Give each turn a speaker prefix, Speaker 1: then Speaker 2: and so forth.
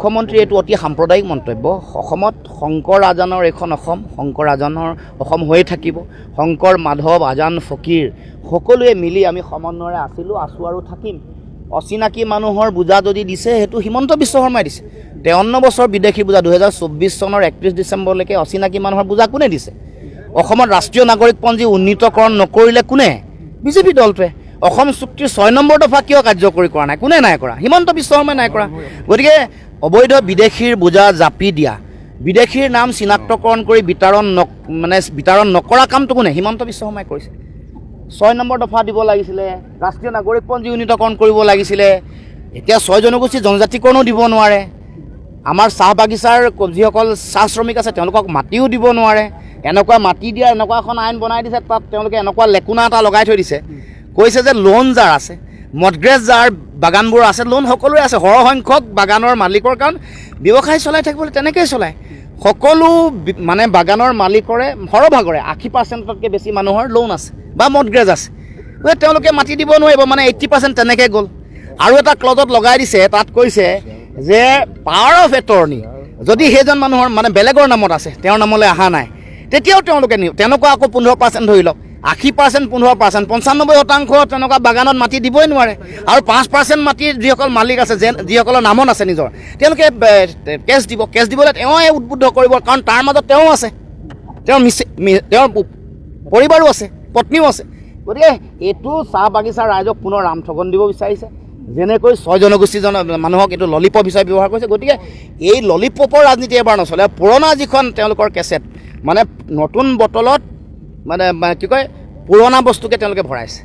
Speaker 1: মুখ্যমন্ত্ৰী এইটো অতি সাম্প্ৰদায়িক মন্তব্য। অসমত শংকৰ আজানৰ এখন অসম, শংকৰ আজানৰ অসম হৈয়ে থাকিব। শংকৰ, মাধৱ, আজান, ফকীৰ সকলোৱে মিলি আমি সমন্বয়েৰে আছিলোঁ, আছোঁ আৰু থাকিম। অচিনাকি মানুহৰ বোজা যদি দিছে সেইটো হিমন্ত বিশ্ব শৰ্মাই দিছে। 53 বছৰ বিদেশী বোজা 2024 চনৰ 31 ডিচেম্বৰলৈকে অচিনাকি মানুহৰ বোজা কোনে দিছে? অসমত ৰাষ্ট্ৰীয় নাগৰিকপঞ্জী উন্নীতকৰণ নকৰিলে কোনে? বিজেপি দলটোৱে। অসম চুক্তিৰ 6 নম্বৰ দফা কিয় কাৰ্যকৰী কৰা নাই? কোনে নাই কৰা? হিমন্ত বিশ্ব শৰ্মাই নাই কৰা। গতিকে অবৈধ বিদেশীৰ বোজা জাপি দিয়া, বিদেশীৰ নাম চিনাক্তকৰণ কৰি বিতৰণ নকৰা কামটো কোনে? হিমন্ত বিশ্ব শৰ্মাই কৰিছে। 6 নম্বৰ দফা দিব লাগিছিলে, ৰাষ্ট্ৰীয় নাগৰিকপঞ্জী উন্নীতকৰণ কৰিব লাগিছিলে। এতিয়া 6 জনগোষ্ঠী জনজাতিকৰণো দিব নোৱাৰে। আমাৰ চাহ বাগিচাৰ যিসকল চাহ শ্ৰমিক আছে তেওঁলোকক মাটিও দিব নোৱাৰে। এনেকুৱা মাটি দিয়া এনেকুৱা এখন আইন বনাই দিছে, তাত তেওঁলোকে এনেকুৱা লেকুনা এটা লগাই থৈ দিছে। কৈছে যে লোন যাৰ আছে, মডগ্ৰেজ যাৰ বাগানবোৰ আছে, লোন সকলোৰে আছে। সৰহসংখ্যক বাগানৰ মালিকৰ কাৰণ ব্যৱসায় চলাই থাকিবলৈ তেনেকৈয়ে চলায়। সকলো বাগানৰ মালিকৰে সৰহভাগৰে 80%তকৈ বেছি মানুহৰ লোন আছে বা মডগ্ৰেজ আছে। গতিকে তেওঁলোকে মাটি দিব নোৱাৰিব, 80% তেনেকৈ গ'ল। আৰু এটা ক্লজত লগাই দিছে, তাত কৈছে যে পাৱাৰ অফ এটৰ্নি যদি সেইজন মানুহৰ বেলেগৰ নামত আছে, তেওঁৰ নামলৈ অহা নাই, তেতিয়াও তেওঁলোকে তেনেকুৱা আকৌ 15% ধৰি লওক, 80% 15%, 95% তেনেকুৱা বাগানত মাটি দিবই নোৱাৰে। আৰু 5% মাটিৰ যিসকল মালিক আছে, যিসকলৰ নামত আছে নিজৰ, তেওঁলোকে কেছ দিব। কেছ দিবলৈ তেওঁৱে উদ্বুদ্ধ কৰিব, কাৰণ তাৰ মাজত তেওঁ আছে, তেওঁৰ পৰিবাৰো আছে, পত্নীও আছে। গতিকে এইটো চাহ বাগিচাৰ ৰাইজক পুনৰ ৰামঠগন দিব বিচাৰিছে। যেনেকৈ 6 জনগোষ্ঠী মানুহক এইটো ললিপপ হিচাপে ব্যৱহাৰ কৰিছে। গতিকে এই ললিপপৰ ৰাজনীতি এবাৰ নচলে। পুৰণা যিখন তেওঁলোকৰ কেছেট, নতুন বটলত কি কয় পুৰণা বস্তুকে তেওঁলোকে ভৰাইছে।